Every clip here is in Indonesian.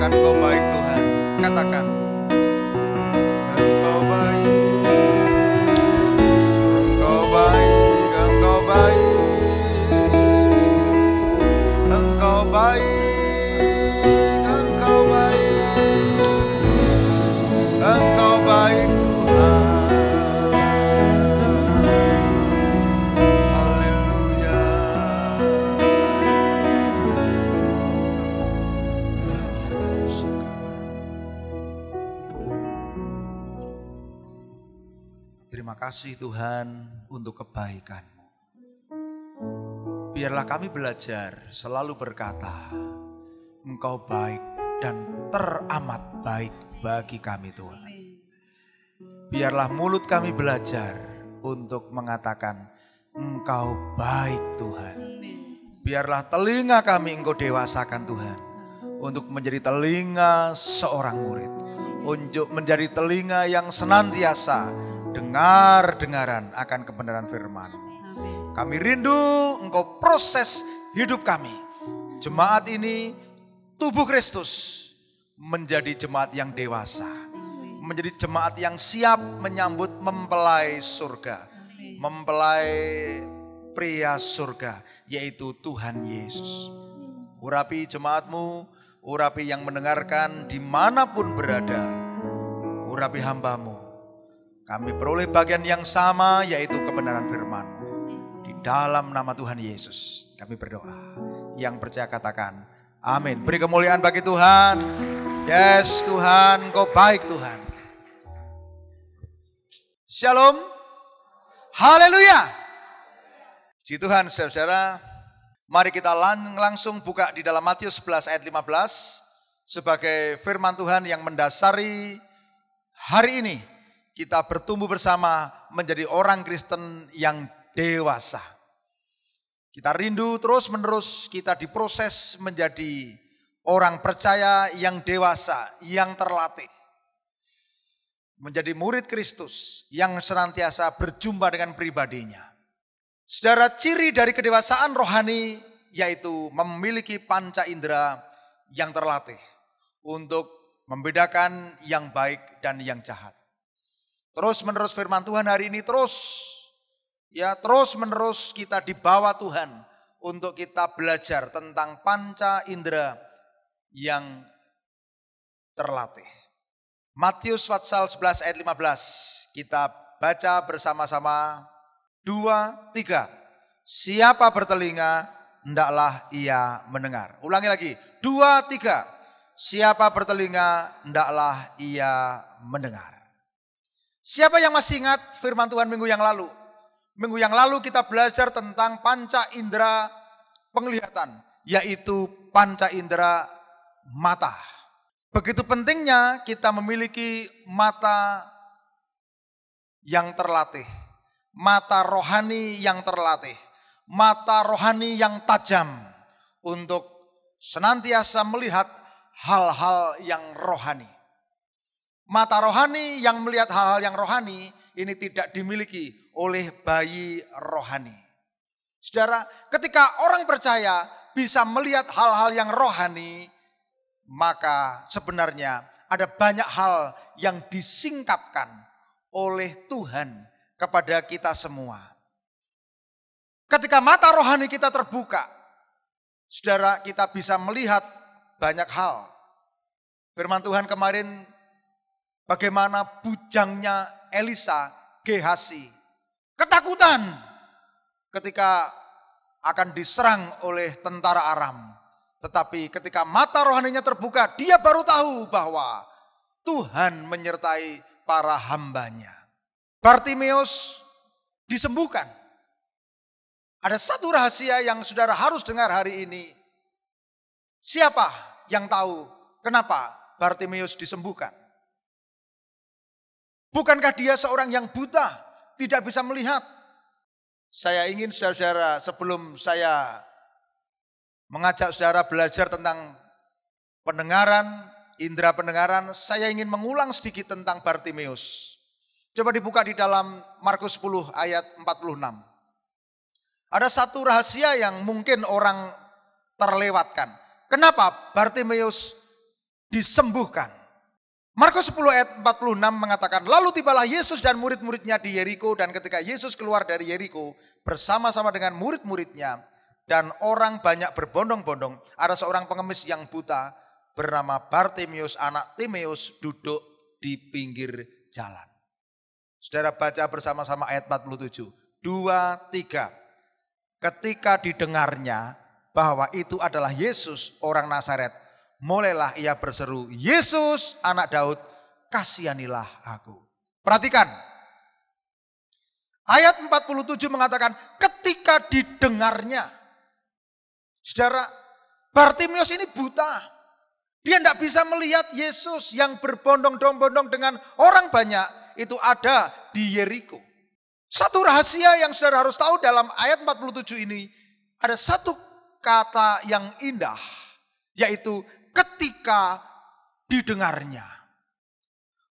Engkau baik Tuhan. Katakan, Engkau baik, Engkau baik, Engkau baik, Engkau baik, Engkau baik, Engkau baik Tuhan. Haleluya. Terima kasih Tuhan untuk kebaikan-Mu. Biarlah kami belajar selalu berkata, Engkau baik dan teramat baik bagi kami Tuhan. Biarlah mulut kami belajar untuk mengatakan, Engkau baik Tuhan. Biarlah telinga kami Engkau dewasakan Tuhan, untuk menjadi telinga seorang murid, untuk menjadi telinga yang senantiasa dengar-dengaran akan kebenaran firman. Kami rindu Engkau proses hidup kami. Jemaat ini, tubuh Kristus, menjadi jemaat yang dewasa. Menjadi jemaat yang siap menyambut mempelai surga. Mempelai pria surga, yaitu Tuhan Yesus. Urapi jemaat-Mu, urapi yang mendengarkan dimanapun berada. Urapi hamba-Mu. Kami peroleh bagian yang sama, yaitu kebenaran firman-Mu. Di dalam nama Tuhan Yesus kami berdoa. Yang percaya katakan amin. Beri kemuliaan bagi Tuhan. Yes Tuhan, Engkau baik Tuhan. Shalom. Haleluya. Puji Tuhan saudara-saudara. Mari kita langsung buka di dalam Matius 11 ayat 15. Sebagai firman Tuhan yang mendasari hari ini. Kita bertumbuh bersama menjadi orang Kristen yang dewasa. Kita rindu terus-menerus kita diproses menjadi orang percaya yang dewasa, yang terlatih. Menjadi murid Kristus yang senantiasa berjumpa dengan pribadinya. Saudara, ciri dari kedewasaan rohani yaitu memiliki panca indera yang terlatih untuk membedakan yang baik dan yang jahat. Terus menerus firman Tuhan hari ini terus menerus kita dibawa Tuhan untuk kita belajar tentang panca indera yang terlatih. Matius pasal 11 ayat 15 kita baca bersama-sama 2, 3. Siapa bertelinga hendaklah ia mendengar. Ulangi lagi 2, 3. Siapa bertelinga hendaklah ia mendengar. Siapa yang masih ingat firman Tuhan minggu yang lalu? Minggu yang lalu kita belajar tentang panca indera penglihatan, yaitu panca indera mata. Begitu pentingnya kita memiliki mata yang terlatih, mata rohani yang terlatih, mata rohani yang tajam untuk senantiasa melihat hal-hal yang rohani. Mata rohani yang melihat hal-hal yang rohani ini tidak dimiliki oleh bayi rohani. Saudara, ketika orang percaya bisa melihat hal-hal yang rohani, maka sebenarnya ada banyak hal yang disingkapkan oleh Tuhan kepada kita semua. Ketika mata rohani kita terbuka, saudara, kita bisa melihat banyak hal. Firman Tuhan kemarin bagaimana bujangnya Elisa, Gehazi, ketakutan ketika akan diserang oleh tentara Aram. Tetapi ketika mata rohaninya terbuka, dia baru tahu bahwa Tuhan menyertai para hambanya. Bartimeus disembuhkan. Ada satu rahasia yang saudara harus dengar hari ini. Siapa yang tahu kenapa Bartimeus disembuhkan? Bukankah dia seorang yang buta, tidak bisa melihat? Saya ingin saudara-saudara, sebelum saya mengajak saudara belajar tentang pendengaran, indera pendengaran, saya ingin mengulang sedikit tentang Bartimeus. Coba dibuka di dalam Markus 10 ayat 46. Ada satu rahasia yang mungkin orang terlewatkan. Kenapa Bartimeus disembuhkan. Markus 10 ayat 46 mengatakan, lalu tibalah Yesus dan murid-muridnya di Yeriko, dan ketika Yesus keluar dari Yeriko bersama-sama dengan murid-muridnya dan orang banyak berbondong-bondong, ada seorang pengemis yang buta bernama Bartimeus anak Timeus duduk di pinggir jalan. Saudara baca bersama-sama ayat 47. 2, 3. Ketika didengarnya bahwa itu adalah Yesus orang Nazaret, mulailah ia berseru, Yesus anak Daud, kasihanilah aku. Perhatikan. Ayat 47 mengatakan ketika didengarnya. Saudara, Bartimeus ini buta. Dia tidak bisa melihat Yesus yang berbondong-bondong dengan orang banyak. Itu ada di Yeriko. Satu rahasia yang saudara harus tahu dalam ayat 47 ini. Ada satu kata yang indah. Yaitu ketika didengarnya.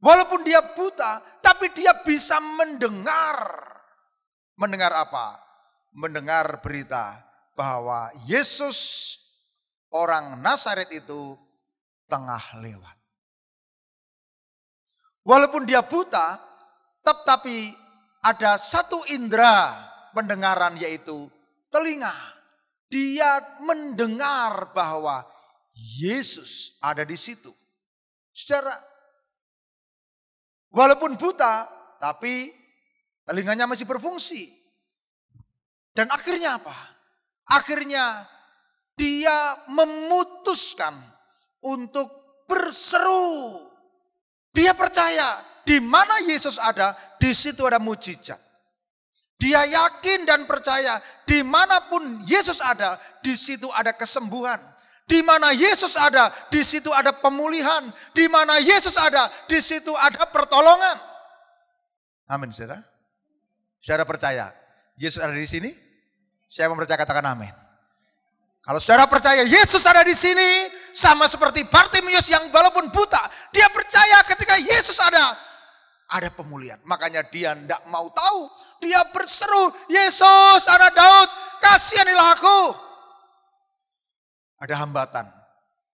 Walaupun dia buta, tapi dia bisa mendengar. Mendengar apa? Mendengar berita bahwa Yesus orang Nazaret itu tengah lewat. Walaupun dia buta, tetapi ada satu indera pendengaran yaitu telinga. Dia mendengar bahwa Yesus ada di situ. Saudara, walaupun buta, tapi telinganya masih berfungsi. Dan akhirnya apa? Akhirnya dia memutuskan untuk berseru. Dia percaya di mana Yesus ada, di situ ada mujizat. Dia yakin dan percaya dimanapun Yesus ada, di situ ada kesembuhan. Di mana Yesus ada, di situ ada pemulihan. Di mana Yesus ada, di situ ada pertolongan. Amin, saudara. Saudara percaya Yesus ada di sini? Saya mempercaya, katakan amin. Kalau saudara percaya Yesus ada di sini, sama seperti Bartimeus yang walaupun buta, dia percaya ketika Yesus ada pemulihan. Makanya dia tidak mau tahu. Dia berseru, Yesus anak Daud, kasihanilah aku. Ada hambatan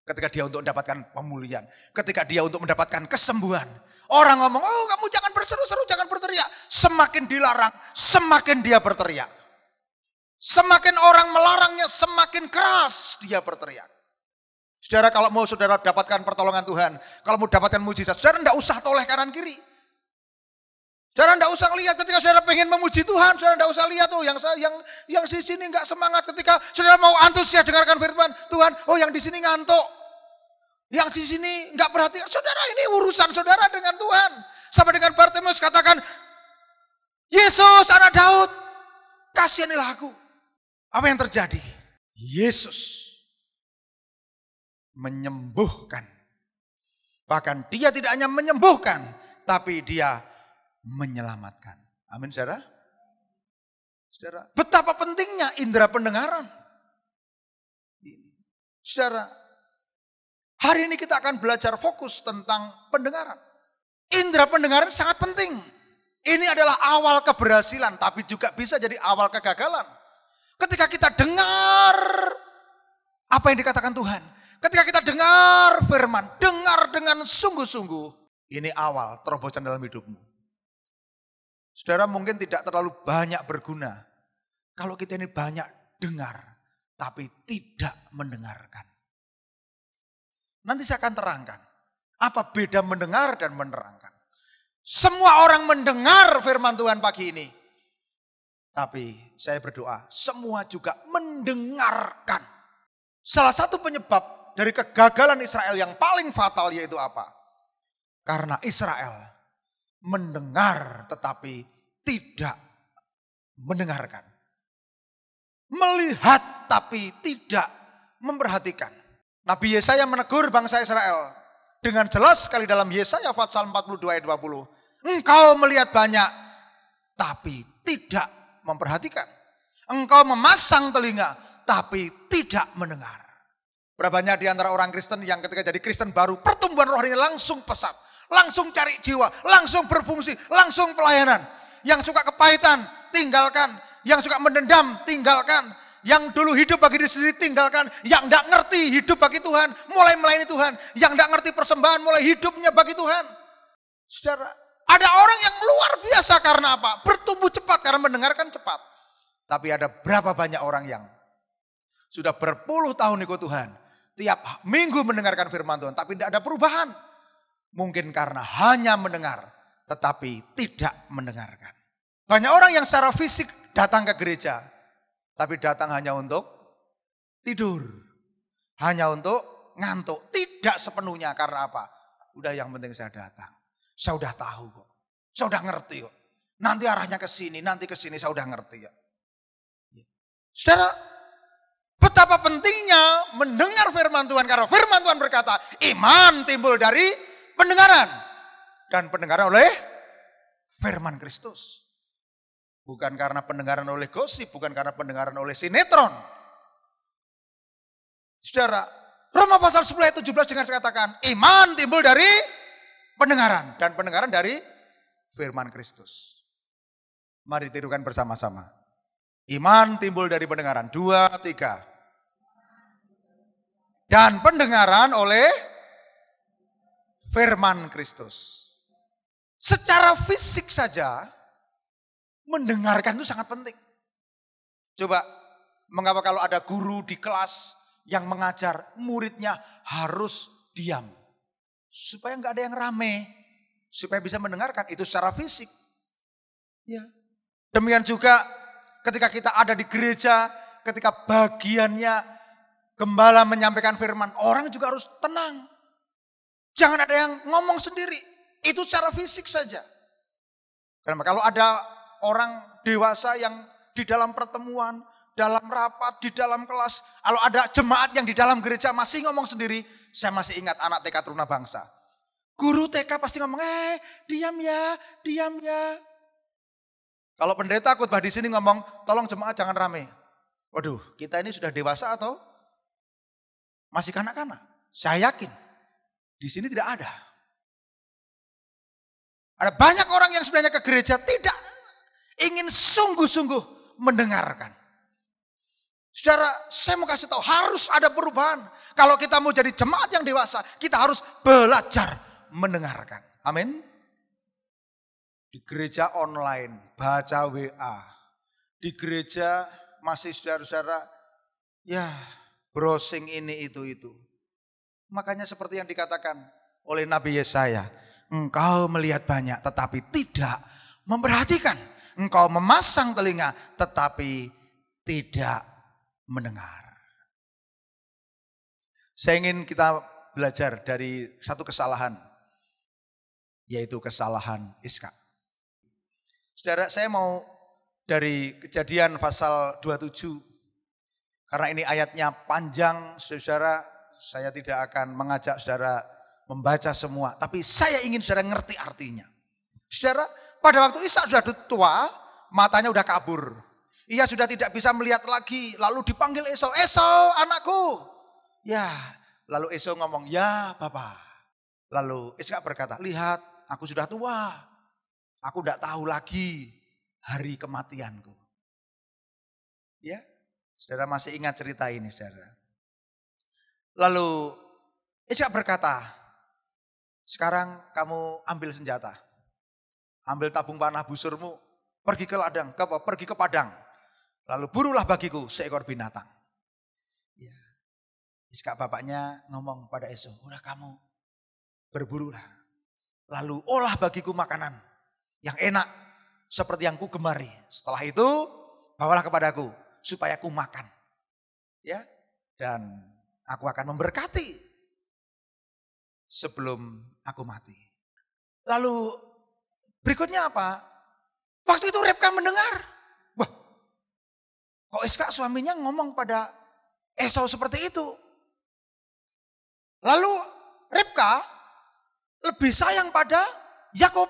ketika dia untuk mendapatkan pemulihan. Ketika dia untuk mendapatkan kesembuhan. Orang ngomong, oh kamu jangan berseru-seru, jangan berteriak. Semakin dilarang, semakin dia berteriak. Semakin orang melarangnya, semakin keras dia berteriak. Saudara, kalau mau saudara dapatkan pertolongan Tuhan, kalau mau dapatkan mujizat, saudara tidak usah toleh kanan kiri. Saudara tidak usah lihat ketika saudara pengen memuji Tuhan, saudara tidak usah lihat tuh yang di sini nggak semangat ketika saudara mau antusias dengarkan firman Tuhan. Oh yang di sini ngantuk, yang di sini nggak perhatian. Saudara, ini urusan saudara dengan Tuhan. Sama dengan Bartimeus katakan, Yesus anak Daud, kasihanilah aku. Apa yang terjadi? Yesus menyembuhkan. Bahkan dia tidak hanya menyembuhkan, tapi dia menyelamatkan. Amin, saudara. Saudara, betapa pentingnya indera pendengaran. Saudara, hari ini kita akan belajar fokus tentang pendengaran. Indera pendengaran sangat penting. Ini adalah awal keberhasilan, tapi juga bisa jadi awal kegagalan. Ketika kita dengar apa yang dikatakan Tuhan. Ketika kita dengar firman, dengar dengan sungguh-sungguh. Ini awal terobosan dalam hidupmu. Saudara mungkin tidak terlalu banyak berguna. Kalau kita ini banyak dengar, tapi tidak mendengarkan. Nanti saya akan terangkan. Apa beda mendengar dan menerangkan. Semua orang mendengar firman Tuhan pagi ini. Tapi saya berdoa, semua juga mendengarkan. Salah satu penyebab dari kegagalan Israel yang paling fatal yaitu apa? Karena Israel mendengar tetapi tidak mendengarkan. Melihat tapi tidak memperhatikan. Nabi Yesaya menegur bangsa Israel dengan jelas sekali dalam Yesaya pasal 42 ayat 20. Engkau melihat banyak tapi tidak memperhatikan. Engkau memasang telinga tapi tidak mendengar. Berapa banyak di antara orang Kristen yang ketika jadi Kristen baru pertumbuhan rohaninya langsung pesat. Langsung cari jiwa, langsung berfungsi, langsung pelayanan. Yang suka kepahitan, tinggalkan. Yang suka mendendam, tinggalkan. yang dulu hidup bagi diri sendiri tinggalkan. Yang tidak ngerti hidup bagi Tuhan, mulai melayani Tuhan. Yang tidak ngerti persembahan, mulai hidupnya bagi Tuhan. Saudara, ada orang yang luar biasa karena apa? Bertumbuh cepat karena mendengarkan cepat. Tapi ada berapa banyak orang yang sudah berpuluh tahun ikut Tuhan. Tiap minggu mendengarkan firman Tuhan, tapi tidak ada perubahan. Mungkin karena hanya mendengar, tetapi tidak mendengarkan. Banyak orang yang secara fisik datang ke gereja, tapi datang hanya untuk tidur. Hanya untuk ngantuk. Tidak sepenuhnya, karena apa? Udah, yang penting saya datang. Saya udah tahu kok. Saya udah ngerti kok. Nanti arahnya ke sini, nanti ke sini, saya udah ngerti ya. Saudara, betapa pentingnya mendengar firman Tuhan. Karena firman Tuhan berkata, iman timbul dari pendengaran. Dan pendengaran oleh firman Kristus. Bukan karena pendengaran oleh gosip, bukan karena pendengaran oleh sinetron. Saudara, Roma pasal 10 ayat 17 dengan katakan, iman timbul dari pendengaran. Dan pendengaran dari firman Kristus. Mari tirukan bersama-sama. Iman timbul dari pendengaran. 2, 3. Dan pendengaran oleh firman Kristus. Secara fisik saja, mendengarkan itu sangat penting. Coba, mengapa kalau ada guru di kelas yang mengajar, muridnya harus diam. Supaya nggak ada yang rame. Supaya bisa mendengarkan, itu secara fisik. Ya. Demikian juga ketika kita ada di gereja, ketika bagiannya gembala menyampaikan firman, orang juga harus tenang. Jangan ada yang ngomong sendiri. Itu secara fisik saja. Karena kalau ada orang dewasa yang di dalam pertemuan, dalam rapat, di dalam kelas. Kalau ada jemaat yang di dalam gereja masih ngomong sendiri. Saya masih ingat anak TK Teruna Bangsa. Guru TK pasti ngomong, diam ya, diam ya. Kalau pendeta khotbah di sini ngomong, tolong jemaat jangan rame. Waduh, kita ini sudah dewasa atau masih kanak-kanak? Saya yakin di sini tidak ada. Ada banyak orang yang sebenarnya ke gereja tidak ingin sungguh-sungguh mendengarkan. Saudara, saya mau kasih tahu harus ada perubahan. Kalau kita mau jadi jemaat yang dewasa, kita harus belajar mendengarkan. Amin. Di gereja online, baca WA. Di gereja masih saudara-saudara, ya browsing ini itu. Makanya seperti yang dikatakan oleh Nabi Yesaya, engkau melihat banyak tetapi tidak memperhatikan. Engkau memasang telinga tetapi tidak mendengar. Saya ingin kita belajar dari satu kesalahan, yaitu kesalahan Iska. Saudara, saya mau dari Kejadian pasal 27. Karena ini ayatnya panjang, saudara, saya tidak akan mengajak saudara membaca semua. Tapi saya ingin saudara ngerti artinya. Saudara, pada waktu Ishak sudah tua, matanya sudah kabur. Ia sudah tidak bisa melihat lagi. Lalu dipanggil Esau, Esau anakku. Ya, lalu Esau ngomong, ya Bapak. Lalu Ishak berkata, lihat aku sudah tua. Aku tidak tahu lagi hari kematianku. Ya, saudara masih ingat cerita ini saudara. Lalu Ishak berkata, sekarang kamu ambil senjata. Ambil tabung panah busurmu, pergi ke ladang, pergi ke padang. Lalu burulah bagiku seekor binatang. Ya. Ishak bapaknya ngomong pada Esau, udah kamu berburulah. Lalu olah bagiku makanan yang enak seperti yang ku gemari. Setelah itu bawalah kepadaku supaya ku makan. Ya, dan aku akan memberkati sebelum aku mati. Lalu berikutnya apa? Waktu itu Ribka mendengar. Wah, kok Ishak suaminya ngomong pada Esau seperti itu? Lalu Ribka lebih sayang pada Yakub.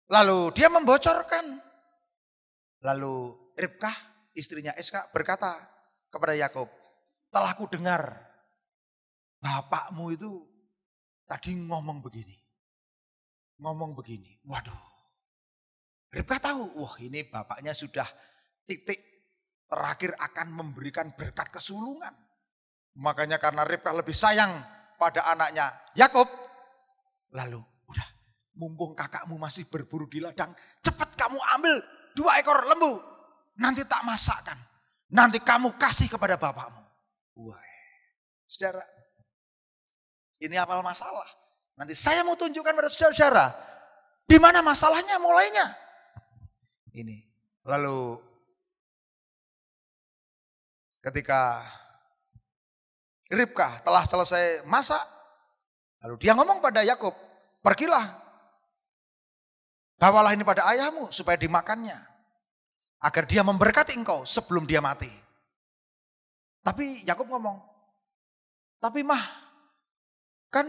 Lalu dia membocorkan. Lalu Ribka, istrinya Ishak berkata kepada Yakub, telah ku dengar bapakmu itu tadi ngomong begini. Ngomong begini. Waduh. Ribka tahu, wah ini bapaknya sudah titik terakhir akan memberikan berkat kesulungan. Makanya karena Ribkah lebih sayang pada anaknya Yakub, lalu udah mumpung kakakmu masih berburu di ladang, cepat kamu ambil 2 ekor lembu, nanti tak masakkan, nanti kamu kasih kepada bapakmu. Wah, saudara, ini apal masalah. Nanti saya mau tunjukkan pada saudara-saudara, di mana masalahnya mulainya. Ini, lalu ketika Ribkah telah selesai masak, lalu dia ngomong pada Yakub, pergilah, bawalah ini pada ayahmu supaya dimakannya, agar dia memberkati engkau sebelum dia mati. Tapi Yakub ngomong, tapi mah, kan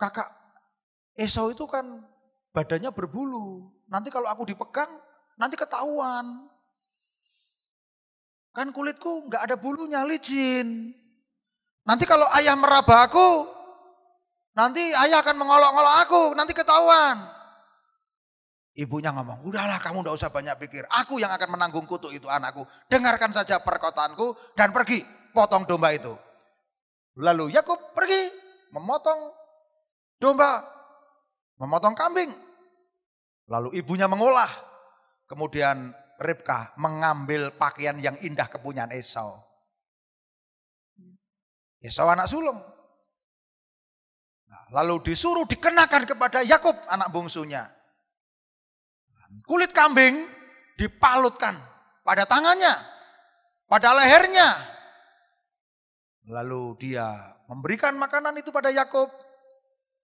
kakak Esau itu kan badannya berbulu, nanti kalau aku dipegang, nanti ketahuan. Kan kulitku nggak ada bulunya, licin. Nanti kalau ayah meraba aku, nanti ayah akan mengolok-olok aku, nanti ketahuan. Ibunya ngomong, udahlah kamu nggak usah banyak pikir. Aku yang akan menanggung kutuk itu anakku. Dengarkan saja perkataanku dan pergi potong domba itu. Lalu Yakub pergi memotong domba, memotong kambing. Lalu ibunya mengolah. Kemudian Ribkah mengambil pakaian yang indah kepunyaan Esau. Esau anak sulung. Nah, lalu disuruh dikenakan kepada Yakub anak bungsunya. Kulit kambing dipalutkan pada tangannya, pada lehernya. Lalu dia memberikan makanan itu pada Yakub.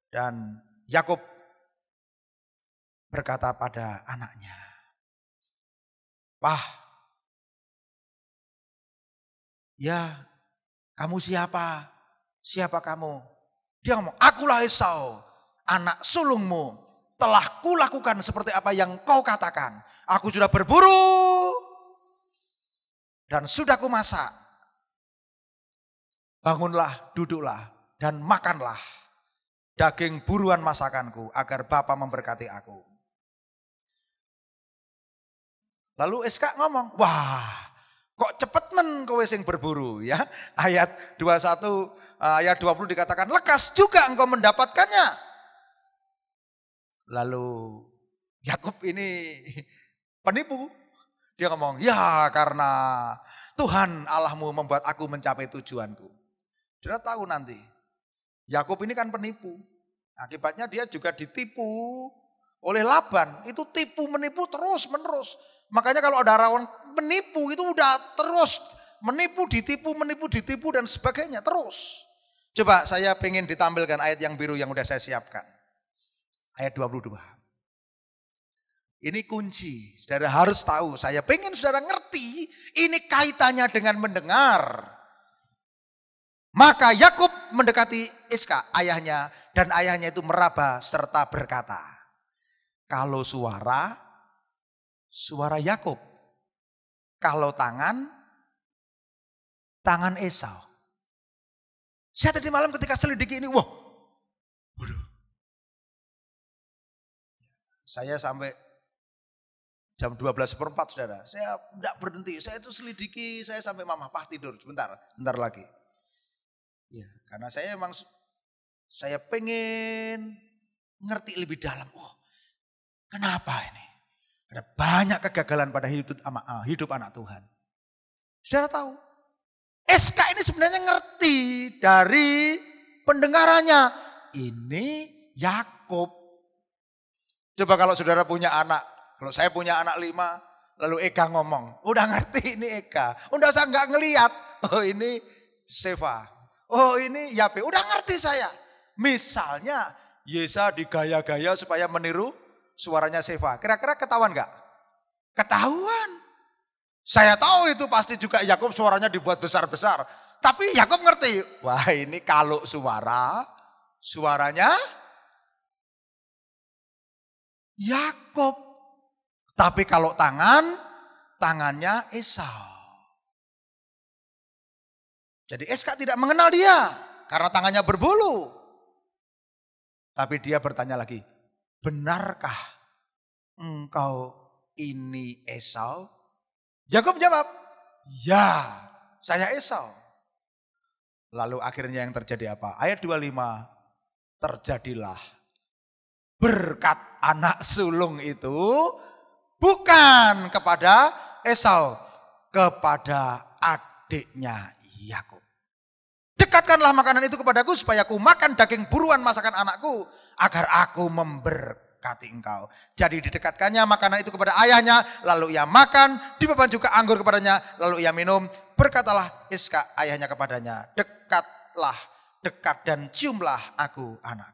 Dan Yakub berkata pada anaknya, "Pah, ya kamu siapa? Siapa kamu?" Dia ngomong, "Akulah Esau, anak sulungmu. Telah kulakukan seperti apa yang kau katakan. Aku sudah berburu dan sudah kumasak. Bangunlah, duduklah dan makanlah daging buruan masakanku agar Bapa memberkati aku." Lalu Iska ngomong, "Wah, kok cepet men kowe sing berburu ya." Ayat 21, ayat 20 dikatakan, "Lekas juga engkau mendapatkannya." Lalu Yakub ini penipu. Dia ngomong, "Ya karena Tuhan Allahmu membuat aku mencapai tujuanku." Saudara tahu nanti, Yakub ini kan penipu. Akibatnya dia juga ditipu oleh Laban. Itu tipu menipu terus menerus. Makanya kalau ada orang menipu itu udah terus menipu, ditipu dan sebagainya terus. Coba saya pengen ditampilkan ayat yang biru yang udah saya siapkan. Ayat 22. Ini kunci, saudara harus tahu. Saya pengen saudara ngerti, ini kaitannya dengan mendengar. Maka Yakub mendekati Iska, ayahnya, dan ayahnya itu meraba serta berkata, "Kalau suara Yakub, kalau tangan Esau." Saya tadi malam ketika selidiki ini, waduh. Saya sampai jam 12:04 saudara, saya tidak berhenti, saya itu selidiki, saya sampai mama, "Pah tidur sebentar lagi." Ya, karena saya pengen ngerti lebih dalam, kenapa ini? Ada banyak kegagalan pada hidup anak Tuhan. Saudara tahu, SK ini sebenarnya ngerti dari pendengarannya. Ini Yakub. Coba kalau saudara punya anak, kalau saya punya anak 5, lalu Eka ngomong, udah ngerti ini Eka. Udah saya nggak ngelihat, oh ini Seva, oh ini Yape, udah ngerti saya. Misalnya Yesa digaya-gaya supaya meniru suaranya Seva. Kira-kira ketahuan nggak? Ketahuan. Saya tahu itu pasti juga Yakub suaranya dibuat besar-besar. Tapi Yakub ngerti, wah ini kalau suaranya Yakub. Tapi kalau tangannya Esau. Jadi Eska tidak mengenal dia karena tangannya berbulu. Tapi dia bertanya lagi, "Benarkah engkau ini Esau? Yakub jawab, ya, saya Esau. Lalu akhirnya yang terjadi apa? Ayat 25, terjadilah berkat anak sulung itu bukan kepada Esau, kepada adiknya Yakub. Dekatkanlah makanan itu kepadaku supaya aku makan daging buruan masakan anakku agar aku memberkati engkau. Jadi didekatkannya makanan itu kepada ayahnya, lalu ia makan, dibeban juga anggur kepadanya, lalu ia minum. Berkatalah Iska ayahnya kepadanya, dekatlah, dekat dan ciumlah aku anakku.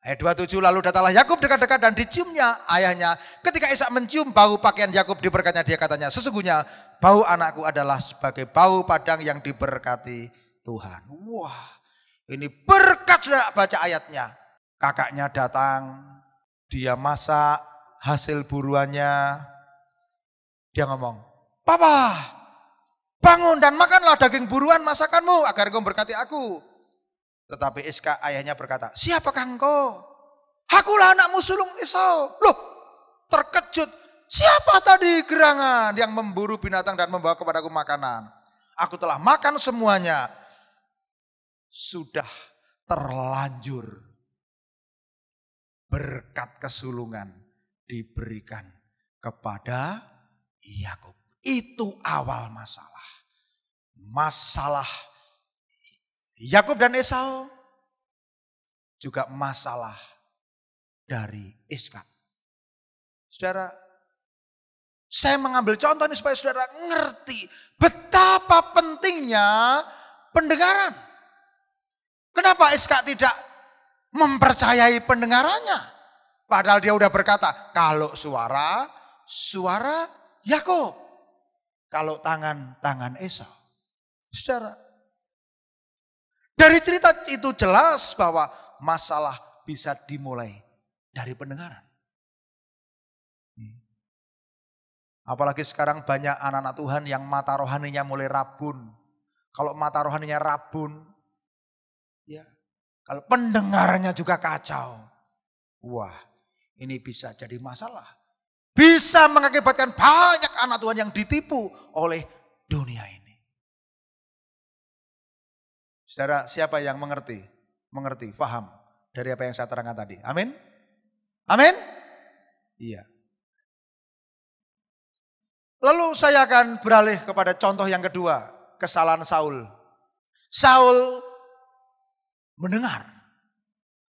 Ayat 27, lalu datanglah Yakub dekat-dekat dan diciumnya ayahnya. Ketika Ishak mencium bau pakaian Yakub diberkatnya, dia katanya, sesungguhnya bau anakku adalah sebagai bau padang yang diberkati Tuhan. Wah, ini berkat, sudah baca ayatnya. Kakaknya datang, dia masak hasil buruannya. Dia ngomong, Papa, bangun dan makanlah daging buruan masakanmu agar kau berkati aku. Tetapi Iska ayahnya berkata, siapakah engkau? Akulah anakmu sulung Esau. Loh, terkejut. Siapa tadi gerangan yang memburu binatang dan membawa kepadaku makanan? Aku telah makan semuanya. Sudah terlanjur berkat kesulungan diberikan kepada Yakub. Itu awal masalah. Masalah Yakub dan Esau juga masalah dari Iskak. Saudara, saya mengambil contoh ini supaya saudara ngerti betapa pentingnya pendengaran. Kenapa Iskak tidak mempercayai pendengarannya? Padahal dia udah berkata, kalau suara Yakub, kalau tangan Esau. Saudara, dari cerita itu jelas bahwa masalah bisa dimulai dari pendengaran. Apalagi sekarang banyak anak-anak Tuhan yang mata rohaninya mulai rabun. Kalau mata rohaninya rabun, ya, kalau pendengarannya juga kacau. Wah, ini bisa jadi masalah. Bisa mengakibatkan banyak anak Tuhan yang ditipu oleh dunia ini. Saudara, siapa yang mengerti, paham dari apa yang saya terangkan tadi? Amin? Amin? Iya. Lalu saya akan beralih kepada contoh yang kedua, kesalahan Saul. Saul mendengar,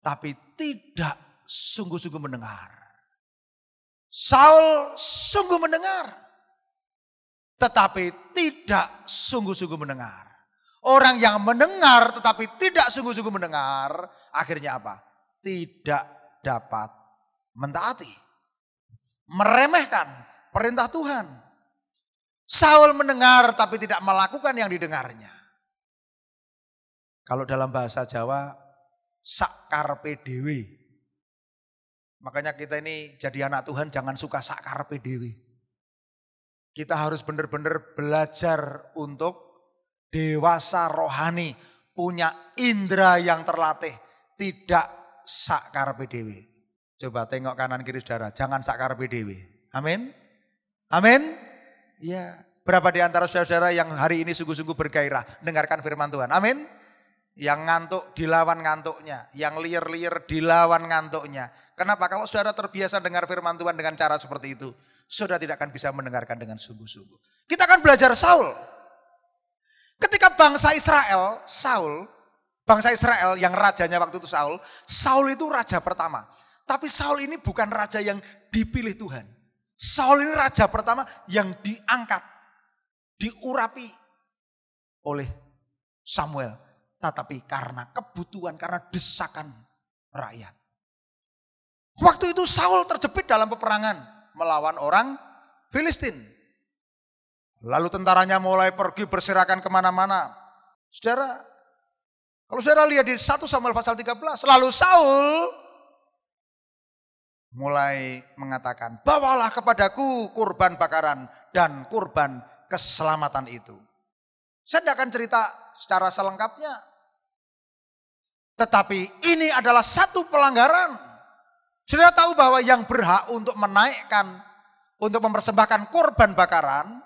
tapi tidak sungguh-sungguh mendengar. Saul sungguh mendengar, tetapi tidak sungguh-sungguh mendengar. Orang yang mendengar tetapi tidak sungguh-sungguh mendengar, akhirnya apa? Tidak dapat mentaati. Meremehkan perintah Tuhan. Saul mendengar tapi tidak melakukan yang didengarnya. Kalau dalam bahasa Jawa, sakarpe dewe. Makanya kita ini jadi anak Tuhan jangan suka sakarpe dewe. Kita harus benar-benar belajar untuk dewasa rohani, punya indera yang terlatih, tidak sakarpe dewe. Coba tengok kanan kiri saudara, jangan sakarpe dewe. Amin? Amin? Ya, berapa di antara saudara-saudara yang hari ini sungguh-sungguh bergairah dengarkan firman Tuhan? Amin? Yang ngantuk dilawan ngantuknya, yang liar-liar dilawan ngantuknya. Kenapa? Kalau saudara terbiasa dengar firman Tuhan dengan cara seperti itu, saudara tidak akan bisa mendengarkan dengan sungguh-sungguh. Kita akan belajar Saul. Ketika bangsa Israel, bangsa Israel yang rajanya waktu itu Saul itu raja pertama. Tapi Saul ini bukan raja yang dipilih Tuhan. Saul ini raja pertama yang diangkat, diurapi oleh Samuel. Tetapi karena kebutuhan, karena desakan rakyat. Waktu itu Saul terjepit dalam peperangan melawan orang Filistin. Lalu tentaranya mulai pergi berserakan kemana-mana. Saudara, kalau saudara lihat di 1 Samuel pasal 13. Lalu Saul mulai mengatakan, bawalah kepadaku kurban bakaran dan kurban keselamatan itu. Saya tidak akan cerita secara selengkapnya. Tetapi ini adalah satu pelanggaran. Saudara tahu bahwa yang berhak untuk menaikkan untuk mempersembahkan korban bakaran,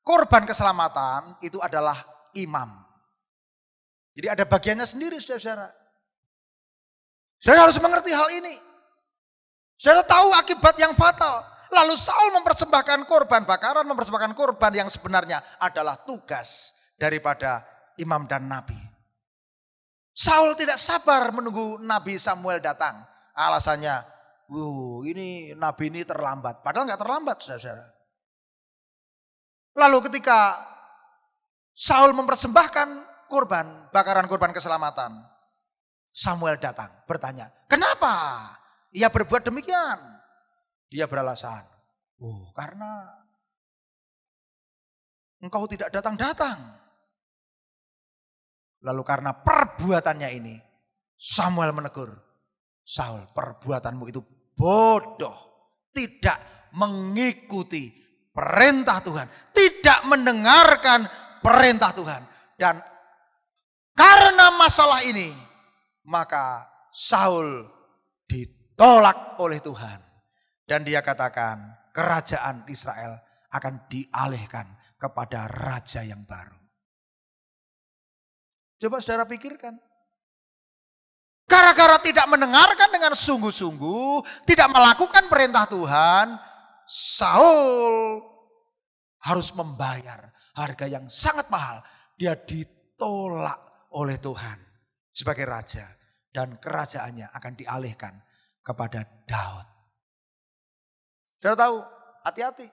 korban keselamatan itu adalah imam. Jadi ada bagiannya sendiri saudara-saudara. Saudara harus mengerti hal ini. Saudara tahu akibat yang fatal. Lalu Saul mempersembahkan korban bakaran, mempersembahkan korban yang sebenarnya adalah tugas daripada imam dan nabi. Saul tidak sabar menunggu Nabi Samuel datang. Alasannya, ini nabi ini terlambat. Padahal nggak terlambat, saudara. Lalu ketika Saul mempersembahkan korban, bakaran korban keselamatan, Samuel datang bertanya, kenapa ia berbuat demikian? Dia beralasan, karena engkau tidak datang-datang. Lalu karena perbuatannya ini, Samuel menegur, Saul, perbuatanmu itu bodoh, tidak mengikuti perintah Tuhan, tidak mendengarkan perintah Tuhan. Dan karena masalah ini, maka Saul ditolak oleh Tuhan. Dan dia katakan kerajaan Israel akan dialihkan kepada raja yang baru. Coba saudara pikirkan. Gara-gara tidak mendengarkan dengan sungguh-sungguh, tidak melakukan perintah Tuhan, Saul harus membayar harga yang sangat mahal. Dia ditolak oleh Tuhan sebagai raja. Dan kerajaannya akan dialihkan kepada Daud. Saudara tahu, hati-hati.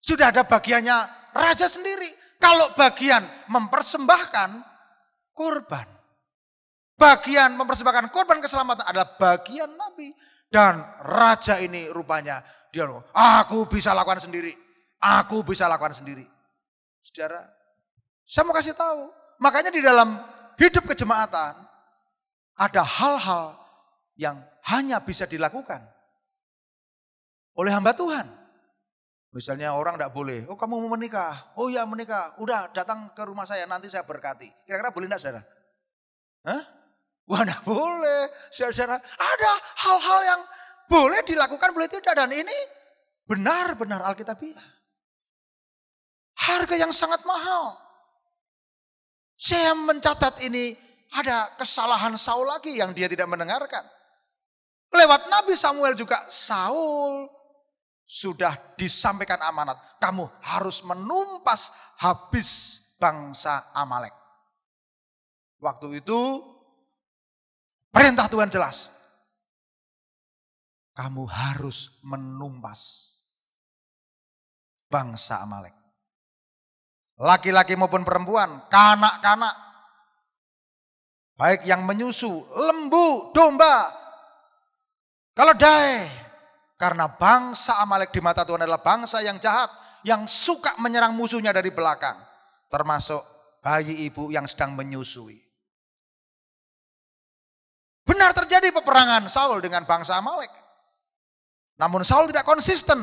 Sudah ada bagiannya raja sendiri. Kalau bagian mempersembahkan korban. Bagian mempersembahkan korban keselamatan adalah bagian nabi. Dan raja ini rupanya, dia aku bisa lakukan sendiri. Aku bisa lakukan sendiri. Saudara, saya mau kasih tahu. Makanya di dalam hidup kejemaatan, ada hal-hal yang hanya bisa dilakukan oleh hamba Tuhan. Misalnya orang tidak boleh, kamu mau menikah, iya menikah, udah datang ke rumah saya nanti saya berkati. Kira-kira boleh tidak saudara? Hah? Wah tidak boleh, saudara. Ada hal-hal yang boleh dilakukan, boleh tidak. Dan ini benar-benar alkitabiah. Harga yang sangat mahal. Saya mencatat ini ada kesalahan Saul lagi yang dia tidak mendengarkan. Lewat Nabi Samuel juga Saul sudah disampaikan amanat. Kamu harus menumpas habis bangsa Amalek. Waktu itu perintah Tuhan jelas. Kamu harus menumpas bangsa Amalek. Laki-laki maupun perempuan, kanak-kanak. Baik yang menyusu, lembu, domba, keledai. Karena bangsa Amalek di mata Tuhan adalah bangsa yang jahat, yang suka menyerang musuhnya dari belakang. Termasuk bayi ibu yang sedang menyusui. Benar terjadi peperangan Saul dengan bangsa Amalek. Namun Saul tidak konsisten.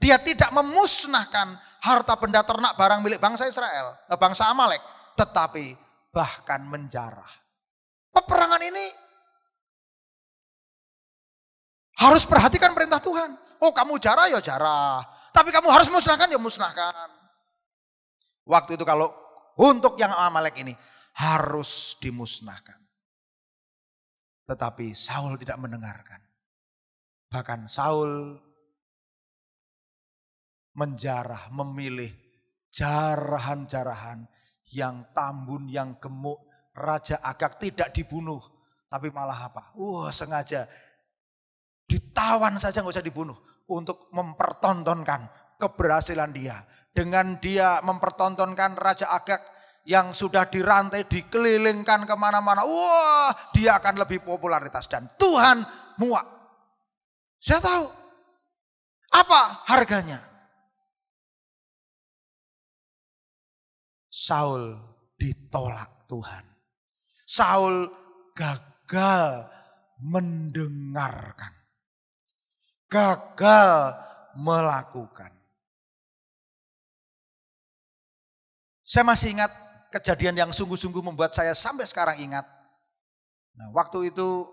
Dia tidak memusnahkan harta benda ternak barang milik bangsa Israel, bangsa Amalek. Tetapi bahkan menjarah. Peperangan ini harus perhatikan perintah Tuhan. Kamu jarah ya jarah. Tapi kamu harus musnahkan ya musnahkan. Waktu itu kalau untuk yang Amalek ini harus dimusnahkan. Tetapi Saul tidak mendengarkan. Bahkan Saul menjarah, memilih jarahan-jarahan yang tambun, yang gemuk. Raja Agag tidak dibunuh. Tapi malah apa? Sengaja ditawan saja nggak usah dibunuh. Untuk mempertontonkan keberhasilan dia. Dengan dia mempertontonkan Raja Agag yang sudah dirantai, dikelilingkan kemana-mana. Dia akan lebih popularitas. Dan Tuhan muak. Saya tahu. Apa harganya? Saul ditolak Tuhan. Saul gagal mendengarkan. Gagal melakukan. Saya masih ingat kejadian yang sungguh-sungguh membuat saya sampai sekarang ingat. Nah, waktu itu,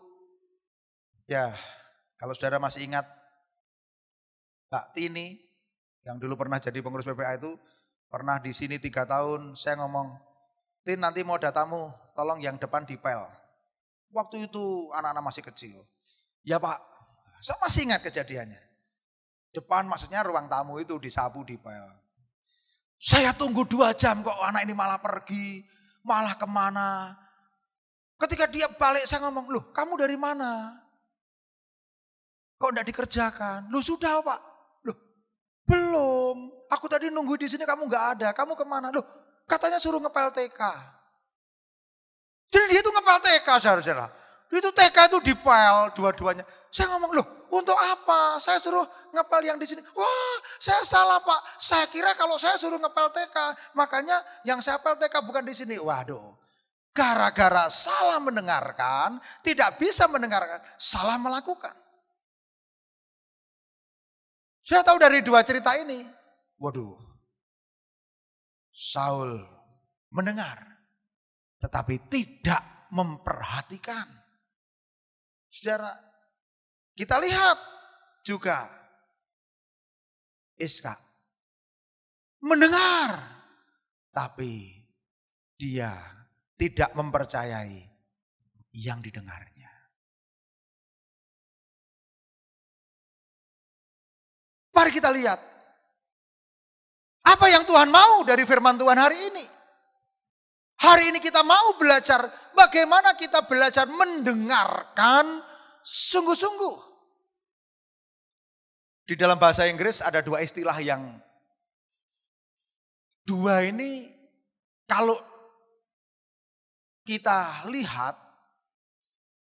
ya kalau saudara masih ingat, Mbak Tini, yang dulu pernah jadi pengurus PPA itu, pernah di sini 3 tahun, saya ngomong, Tin nanti mau datamu, tolong yang depan dipel. Waktu itu anak-anak masih kecil. Ya Pak, saya masih ingat kejadiannya. Depan maksudnya ruang tamu itu disapu dipel. Saya tunggu 2 jam kok anak ini malah pergi, malah kemana. Ketika dia balik saya ngomong, loh kamu dari mana? Kok enggak dikerjakan? Loh sudah Pak. Loh belum. Aku tadi nunggu di sini kamu enggak ada. Kamu kemana? Loh katanya suruh ngepel TK. Jadi dia itu ngepel TK saudara-saudara. Itu TK itu dipel dua-duanya. Saya ngomong, loh untuk apa? Saya suruh ngepel yang di sini. Wah saya salah Pak. Saya kira kalau saya suruh ngepel TK. Makanya yang saya pel TK bukan di sini. Waduh. Gara-gara salah mendengarkan. Tidak bisa mendengarkan. Salah melakukan. Saya tahu dari 2 cerita ini. Waduh. Saul mendengar. Tetapi tidak memperhatikan. Saudara, kita lihat juga Iska mendengar, tapi dia tidak mempercayai yang didengarnya. Mari kita lihat apa yang Tuhan mau dari firman Tuhan hari ini. Hari ini kita mau belajar bagaimana kita belajar mendengarkan sungguh-sungguh. Di dalam bahasa Inggris ada 2 istilah yang 2 ini kalau kita lihat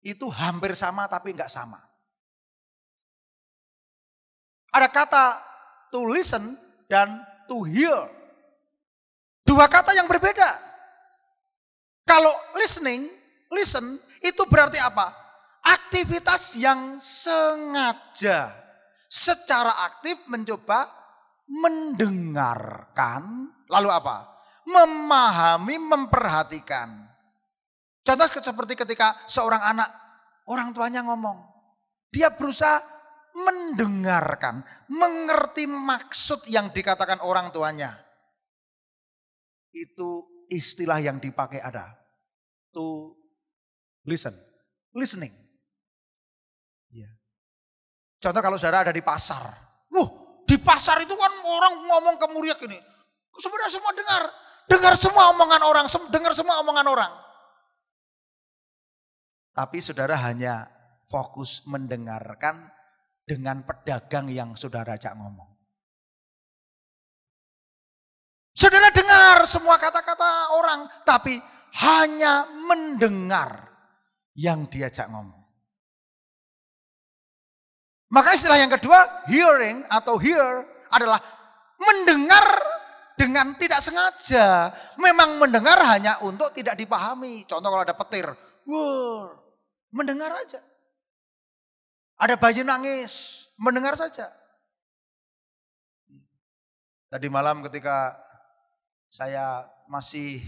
itu hampir sama tapi enggak sama. Ada kata to listen dan to hear. 2 kata yang berbeda. Kalau listen itu berarti apa? Aktivitas yang sengaja, secara aktif mencoba mendengarkan, lalu apa? Memahami, memperhatikan. Contoh seperti ketika seorang anak, orang tuanya ngomong, dia berusaha mendengarkan, mengerti maksud yang dikatakan orang tuanya. Itu istilah yang dipakai ada. To listen. Listening. Ya. Contoh kalau saudara ada di pasar. Di pasar itu kan orang ngomong kemuriak ini. Sebenarnya semua dengar. Dengar semua omongan orang. Dengar semua omongan orang. Tapi saudara hanya fokus mendengarkan dengan pedagang yang saudara ajak ngomong. Saudara dengar semua kata-kata orang, tapi hanya mendengar yang diajak ngomong. Maka istilah yang kedua, hearing atau hear adalah mendengar dengan tidak sengaja. Memang mendengar hanya untuk tidak dipahami. Contoh kalau ada petir, mendengar aja. Ada bayi nangis, mendengar saja. Tadi malam ketika saya masih,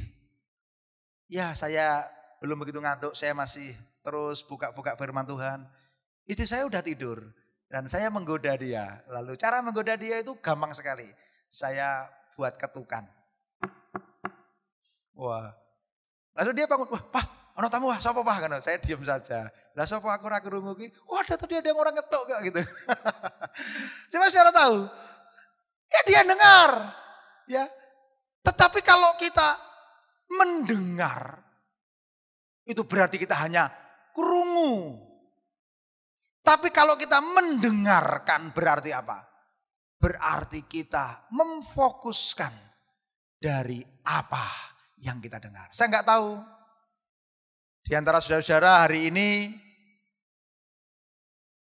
saya belum begitu ngantuk, saya masih terus buka-buka firman Tuhan. Istri saya udah tidur dan saya menggoda dia. Lalu cara menggoda dia itu gampang sekali. Saya buat ketukan. Wah. Lalu dia bangun, Pak, ono tamu wah, sapa Pak? Kan saya diam saja. Lah sapa aku ra krungu ki? Wah, tadi ada yang orang ketuk kok gitu. Cuma saudara tahu, ya dia dengar. Ya. Tetapi kalau kita mendengar, itu berarti kita hanya krungu. Tapi kalau kita mendengarkan berarti apa? Berarti kita memfokuskan dari apa yang kita dengar. Saya nggak tahu di antara saudara-saudara hari ini,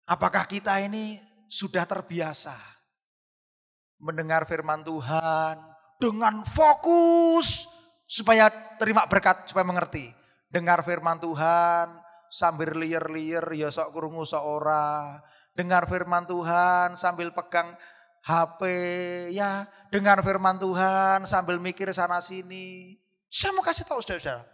apakah kita ini sudah terbiasa mendengar firman Tuhan dengan fokus supaya terima berkat, supaya mengerti. Dengar firman Tuhan sambil liar-liar ya sok krungu sok ora. Dengar firman Tuhan sambil pegang HP ya. Dengar firman Tuhan sambil mikir sana sini. Saya mau kasih tahu saudara-saudara.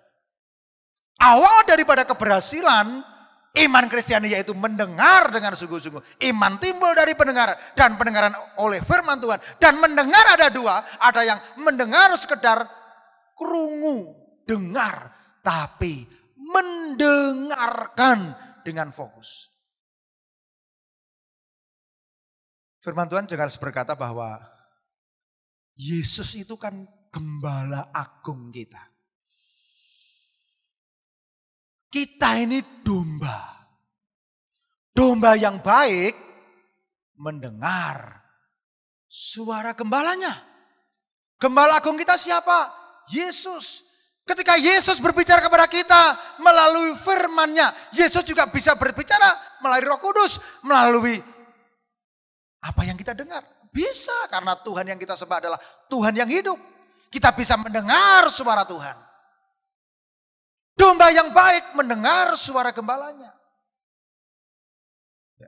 Awal daripada keberhasilan Iman Kristiani yaitu mendengar dengan sungguh-sungguh. Iman timbul dari pendengaran dan pendengaran oleh firman Tuhan. Dan mendengar ada dua, ada yang mendengar sekedar krungu, dengar, tapi mendengarkan dengan fokus. Firman Tuhan jelas berkata bahwa Yesus itu kan gembala agung kita. Kita ini domba. Domba yang baik mendengar suara gembalanya. Gembala agung kita siapa? Yesus. Ketika Yesus berbicara kepada kita melalui firman-Nya, Yesus juga bisa berbicara melalui Roh Kudus, melalui apa yang kita dengar. Bisa, karena Tuhan yang kita sembah adalah Tuhan yang hidup. Kita bisa mendengar suara Tuhan. Domba yang baik mendengar suara gembalanya.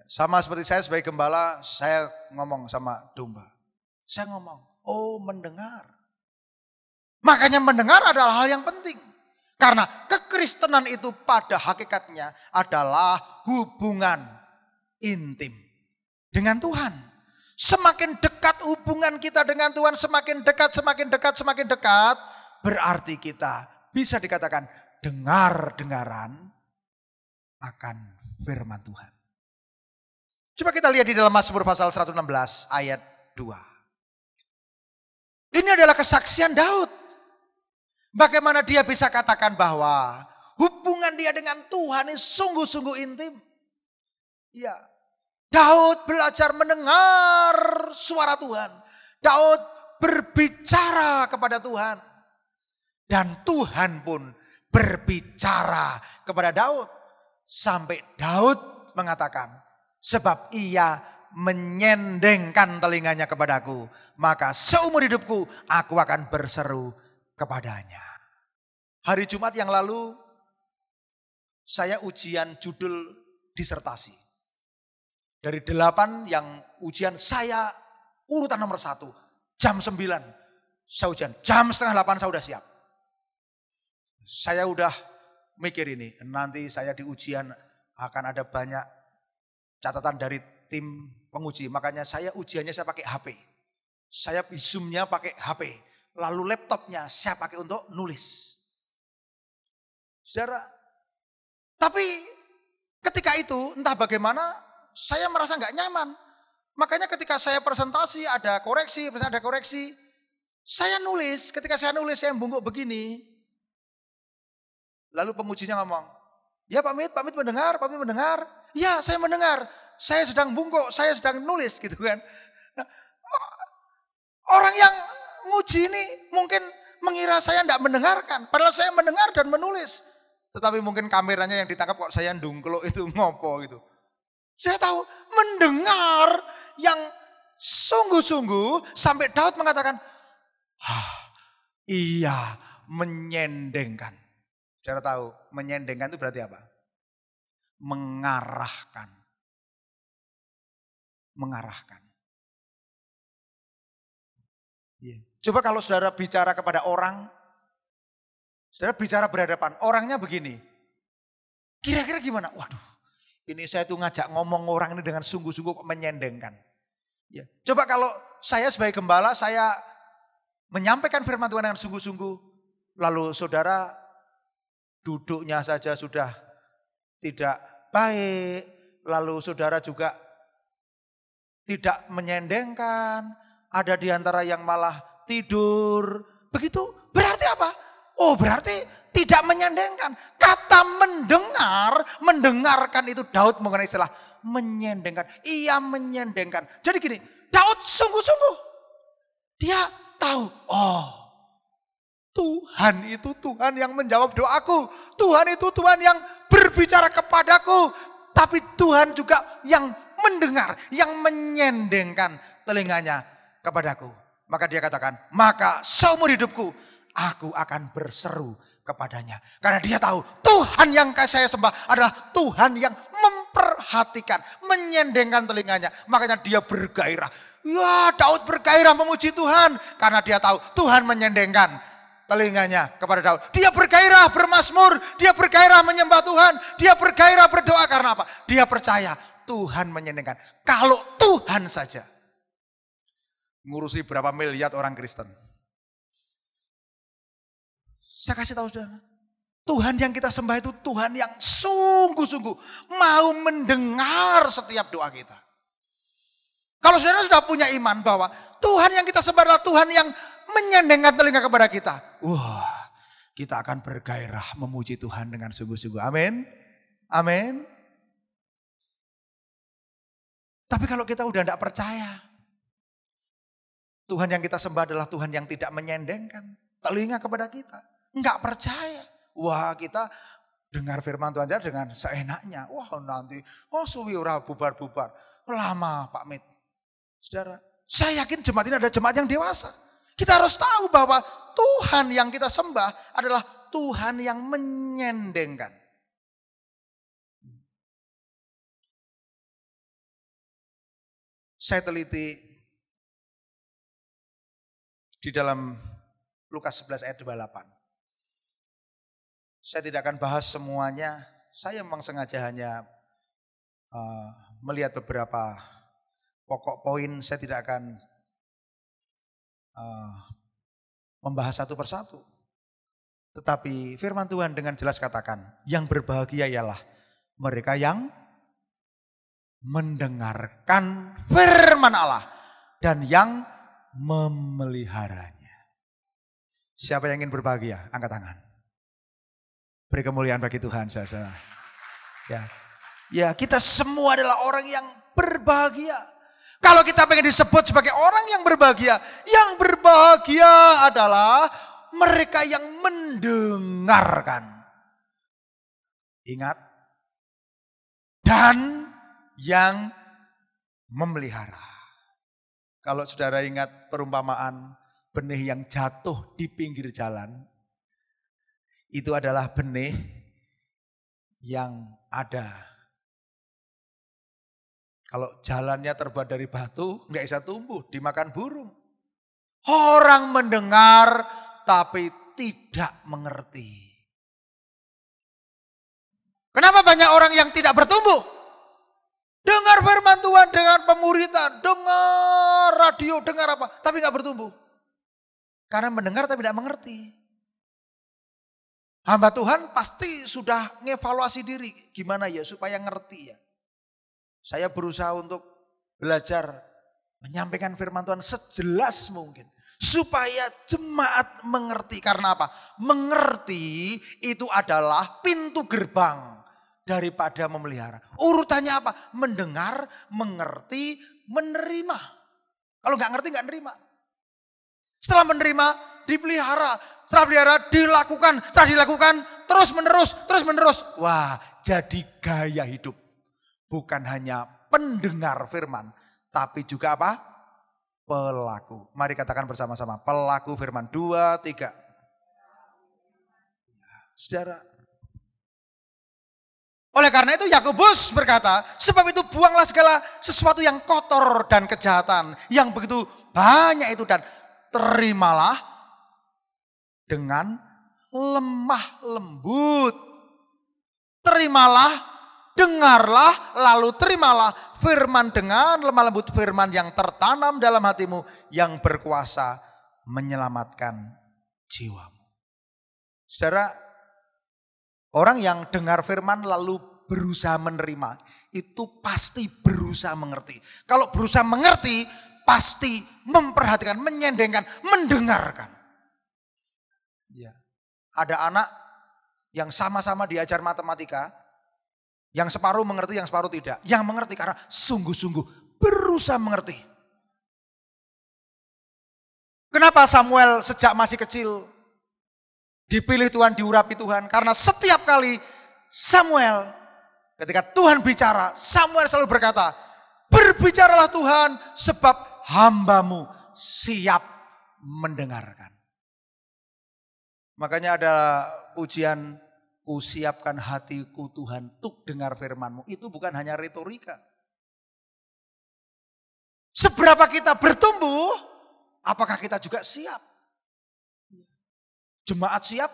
Sama seperti saya sebagai gembala, saya ngomong sama domba. Saya ngomong, oh mendengar. Makanya mendengar adalah hal yang penting. Karena kekristenan itu pada hakikatnya adalah hubungan intim dengan Tuhan. Semakin dekat hubungan kita dengan Tuhan, semakin dekat, berarti kita bisa dikatakan dengar-dengaran akan firman Tuhan. Coba kita lihat di dalam Mazmur pasal 116 ayat 2. Ini adalah kesaksian Daud. Bagaimana dia bisa katakan bahwa hubungan dia dengan Tuhan ini sungguh-sungguh intim. Ya, Daud belajar mendengar suara Tuhan. Daud berbicara kepada Tuhan. Dan Tuhan pun berbicara kepada Daud. Sampai Daud mengatakan, sebab ia menyendengkan telinganya kepadaku, maka seumur hidupku aku akan berseru kepadanya. Hari Jumat yang lalu saya ujian judul disertasi. Dari 8 yang ujian saya urutan nomor 1. Jam 9 saya ujian. Jam setengah 8 saya udah siap. Saya udah mikir ini. Nanti saya di ujian akan ada banyak catatan dari tim penguji. Makanya saya ujiannya saya pakai HP. Saya Zoom-nya pakai HP. Lalu laptopnya saya pakai untuk nulis. Saudara, tapi ketika itu entah bagaimana saya merasa nggak nyaman. Makanya ketika saya presentasi ada koreksi, saya nulis. Ketika saya nulis saya bungkuk begini. Lalu pengujinya ngomong, ya Pak Mit mendengar, Ya saya mendengar, saya sedang bungkuk, saya sedang nulis gitu kan. Nah, orang yang nguji ini mungkin mengira saya tidak mendengarkan. Padahal saya mendengar dan menulis. Tetapi mungkin kameranya yang ditangkap kok saya ndungkeluk itu ngopo gitu. Saya tahu mendengar yang sungguh-sungguh sampai Daud mengatakan, iya menyendengkan. Saudara tahu menyendengkan itu berarti apa? Mengarahkan. Coba kalau saudara bicara kepada orang, saudara bicara berhadapan, orangnya begini. Kira-kira gimana? Waduh, ini saya tuh ngajak ngomong orang ini dengan sungguh-sungguh menyendengkan. Ya. Coba kalau saya sebagai gembala, saya menyampaikan firman Tuhan dengan sungguh-sungguh, lalu saudara duduknya saja sudah tidak baik, lalu saudara juga tidak menyendengkan, ada di antara yang malah tidur. Begitu berarti apa? Oh berarti tidak menyendengkan. Kata mendengarkan itu Daud menggunakan istilah menyendengkan. Ia menyendengkan. Jadi gini, Daud sungguh-sungguh. Dia tahu, oh Tuhan itu Tuhan yang menjawab doaku. Tuhan itu Tuhan yang berbicara kepadaku. Tapi Tuhan juga yang mendengar, yang menyendengkan telinganya kepadaku. Maka dia katakan, maka seumur hidupku aku akan berseru kepadanya. Karena dia tahu Tuhan yang saya sembah adalah Tuhan yang memperhatikan, menyendengkan telinganya. Makanya dia bergairah. Ya Daud bergairah memuji Tuhan. Karena dia tahu Tuhan menyendengkan telinganya kepada Daud. Dia bergairah bermazmur, dia bergairah menyembah Tuhan, dia bergairah berdoa karena apa? Dia percaya Tuhan menyenangkan. Kalau Tuhan saja ngurusi berapa miliar orang Kristen. Saya kasih tahu saudara, Tuhan yang kita sembah itu Tuhan yang sungguh-sungguh mau mendengar setiap doa kita. Kalau saudara sudah punya iman bahwa Tuhan yang kita sembah adalah Tuhan yang menyendengkan telinga kepada kita. Wah, kita akan bergairah memuji Tuhan dengan sungguh-sungguh. Amin. Amin. Tapi kalau kita udah tidak percaya, Tuhan yang kita sembah adalah Tuhan yang tidak menyendengkan telinga kepada kita. Enggak percaya. Wah, kita dengar firman Tuhan aja dengan seenaknya. Wah, nanti, suwi ora bubar-bubar. Lama Pak Mit. Saudara, saya yakin jemaat ini ada jemaat yang dewasa. Kita harus tahu bahwa Tuhan yang kita sembah adalah Tuhan yang menyendengkan. Saya teliti di dalam Lukas 11 ayat 28. Saya tidak akan bahas semuanya. Saya memang sengaja hanya melihat beberapa pokok poin. Saya tidak akan membahas satu persatu. Tetapi firman Tuhan dengan jelas katakan, yang berbahagia ialah mereka yang mendengarkan firman Allah dan yang memeliharanya. Siapa yang ingin berbahagia? Angkat tangan. Beri kemuliaan bagi Tuhan, saudara. Ya, kita semua adalah orang yang berbahagia. Kalau kita pengen disebut sebagai orang yang berbahagia adalah mereka yang mendengarkan. Ingat, dan yang memelihara. Kalau saudara ingat perumpamaan benih yang jatuh di pinggir jalan, itu adalah benih yang ada. Kalau jalannya terbuat dari batu, nggak bisa tumbuh, dimakan burung. Orang mendengar tapi tidak mengerti. Kenapa banyak orang yang tidak bertumbuh? Dengar firman Tuhan dengan pemuritan, dengar radio, dengar apa, tapi nggak bertumbuh. Karena mendengar tapi tidak mengerti. Hamba Tuhan pasti sudah ngevaluasi diri, gimana ya supaya ngerti ya. Saya berusaha untuk belajar menyampaikan firman Tuhan sejelas mungkin. Supaya jemaat mengerti. Karena apa? Mengerti itu adalah pintu gerbang daripada memelihara. Urutannya apa? Mendengar, mengerti, menerima. Kalau nggak ngerti nggak nerima. Setelah menerima, dipelihara. Setelah pelihara, dilakukan. Setelah dilakukan, terus menerus. Wah, jadi gaya hidup. Bukan hanya pendengar firman, tapi juga apa? Pelaku. Mari katakan bersama-sama, pelaku firman. 2, 3. Saudara. Oleh karena itu Yakobus berkata, sebab itu buanglah segala sesuatu yang kotor dan kejahatan, yang begitu banyak itu, dan terimalah dengan lemah lembut. Terimalah, dengarlah, lalu terimalah firman dengan lemah lembut, firman yang tertanam dalam hatimu, yang berkuasa menyelamatkan jiwamu. Saudara, orang yang dengar firman lalu berusaha menerima, itu pasti berusaha mengerti. Kalau berusaha mengerti, pasti memperhatikan, menyendengkan, mendengarkan. Ya. Ada anak yang sama-sama diajar matematika, yang separuh mengerti, yang separuh tidak. Yang mengerti karena sungguh-sungguh berusaha mengerti. Kenapa Samuel sejak masih kecil dipilih Tuhan, diurapi Tuhan? Karena setiap kali Samuel, ketika Tuhan bicara, Samuel selalu berkata, berbicaralah Tuhan sebab hambamu siap mendengarkan. Makanya ada pujian, ku siapkan hatiku Tuhan untuk dengar firman-Mu. Itu bukan hanya retorika. Seberapa kita bertumbuh, apakah kita juga siap? Jemaat siap,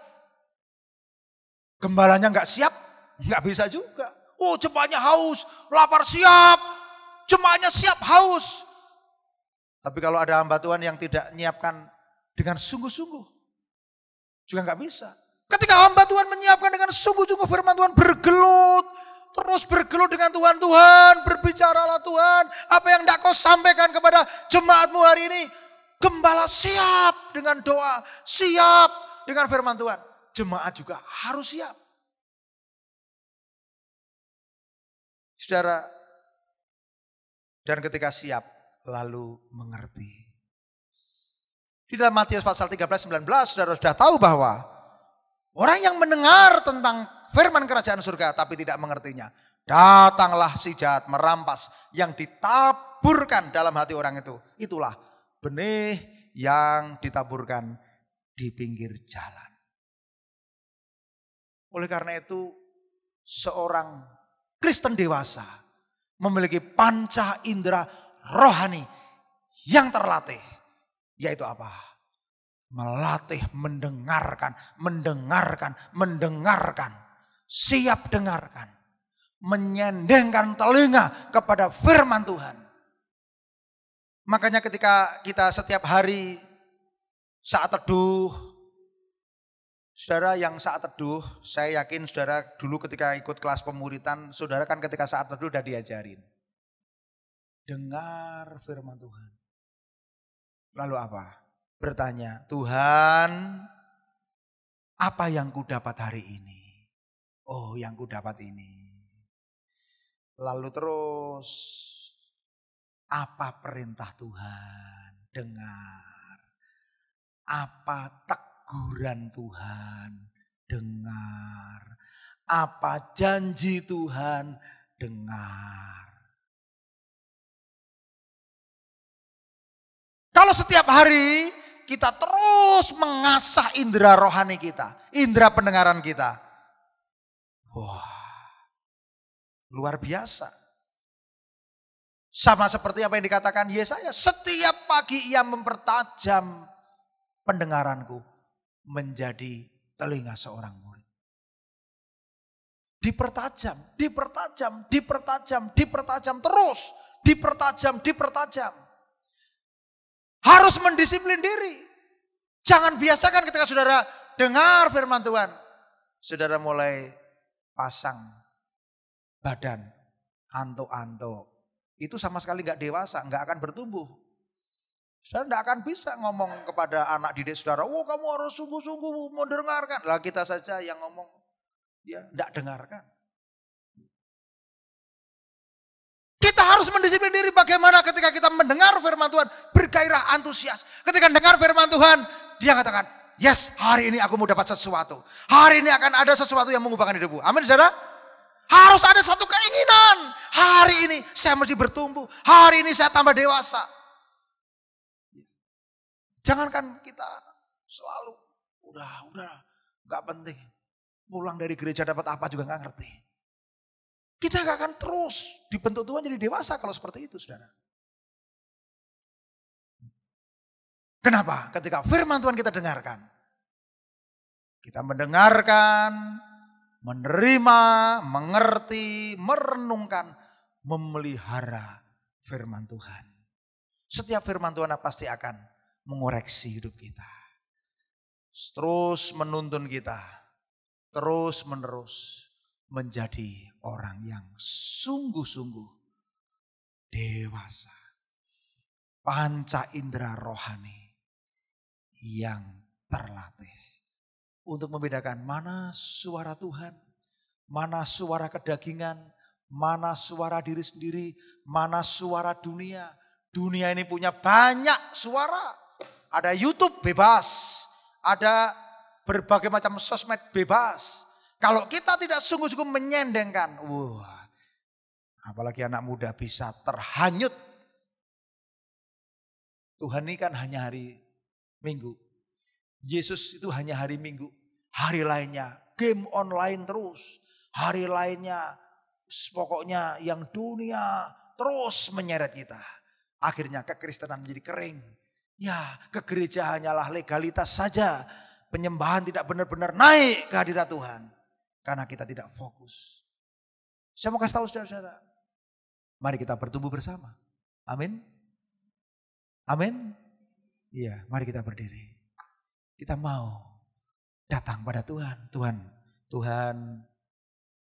gembalanya nggak siap, nggak bisa juga. Oh, jemaatnya haus, lapar siap, jemaatnya siap haus. Tapi kalau ada hamba Tuhan yang tidak menyiapkan dengan sungguh-sungguh, juga nggak bisa. Ketika hamba Tuhan menyiapkan dengan sungguh-sungguh, firman Tuhan bergelut, terus bergelut dengan Tuhan. Tuhan, berbicaralah Tuhan, apa yang tidak kau sampaikan kepada jemaatmu hari ini. Gembala siap dengan doa, siap dengan firman Tuhan. Jemaat juga harus siap. Saudara, dan ketika siap, lalu mengerti. Di dalam Matius pasal 13-19, saudara sudah tahu bahwa orang yang mendengar tentang firman kerajaan surga tapi tidak mengertinya, datanglah si jahat merampas yang ditaburkan dalam hati orang itu. Itulah benih yang ditaburkan di pinggir jalan. Oleh karena itu, seorang Kristen dewasa memiliki panca indera rohani yang terlatih. Yaitu apa? Melatih mendengarkan. Siap dengarkan. Menyendengkan telinga kepada firman Tuhan. Makanya ketika kita setiap hari saat teduh, saudara yang saat teduh, saya yakin saudara dulu ketika ikut kelas pemuritan, saudara kan ketika saat teduh udah diajarin. Dengar firman Tuhan. Lalu apa? Bertanya, Tuhan, apa yang ku dapat hari ini? Oh, yang ku dapat ini. Lalu terus, apa perintah Tuhan? Dengar. Apa teguran Tuhan? Dengar. Apa janji Tuhan? Dengar. Kalau setiap hari kita terus mengasah indera rohani kita, indera pendengaran kita. Wah, luar biasa. Sama seperti apa yang dikatakan Yesaya, setiap pagi ia mempertajam pendengaranku menjadi telinga seorang murid. Dipertajam terus, dipertajam. Harus mendisiplin diri. Jangan biasakan ketika saudara dengar firman Tuhan, saudara mulai pasang badan, antuk-antuk. Itu sama sekali gak dewasa, gak akan bertumbuh. Saudara gak akan bisa ngomong kepada anak didik saudara, oh kamu harus sungguh-sungguh mendengarkan. Lah kita saja yang ngomong, ya gak dengarkan. Kita harus mendisiplin diri bagaimana ketika kita mendengar firman Tuhan, bergairah, antusias. Ketika mendengar firman Tuhan, dia katakan, yes, hari ini aku mau dapat sesuatu. Hari ini akan ada sesuatu yang mengubahkan hidupku. Amin, saudara? Harus ada satu keinginan. Hari ini saya mesti bertumbuh. Hari ini saya tambah dewasa. Jangankan kita selalu, udah, gak penting. Pulang dari gereja dapat apa juga gak ngerti. Kita gak akan terus dibentuk Tuhan jadi dewasa kalau seperti itu, saudara. Kenapa? Ketika firman Tuhan kita dengarkan. Kita mendengarkan, menerima, mengerti, merenungkan, memelihara firman Tuhan. Setiap firman Tuhan pasti akan mengoreksi hidup kita. Terus menuntun kita, terus menerus menjadi orang yang sungguh-sungguh dewasa. Panca indera rohani yang terlatih. Untuk membedakan mana suara Tuhan, mana suara kedagingan, mana suara diri sendiri, mana suara dunia. Dunia ini punya banyak suara. Ada YouTube bebas, ada berbagai macam sosmed bebas. Kalau kita tidak sungguh-sungguh menyendengkan, wah, apalagi anak muda bisa terhanyut. Tuhan ini kan hanya hari Minggu. Yesus itu hanya hari Minggu. Hari lainnya game online terus. Hari lainnya pokoknya yang dunia terus menyeret kita. Akhirnya kekristenan menjadi kering. Ya, ke gereja hanyalah legalitas saja. penyembahan tidak benar-benar naik ke hadirat Tuhan. Karena kita tidak fokus. Saya mau kasih tahu saudara-saudara. Mari kita bertumbuh bersama. Amin. Amin. Iya, mari kita berdiri. Kita mau datang pada Tuhan. Tuhan,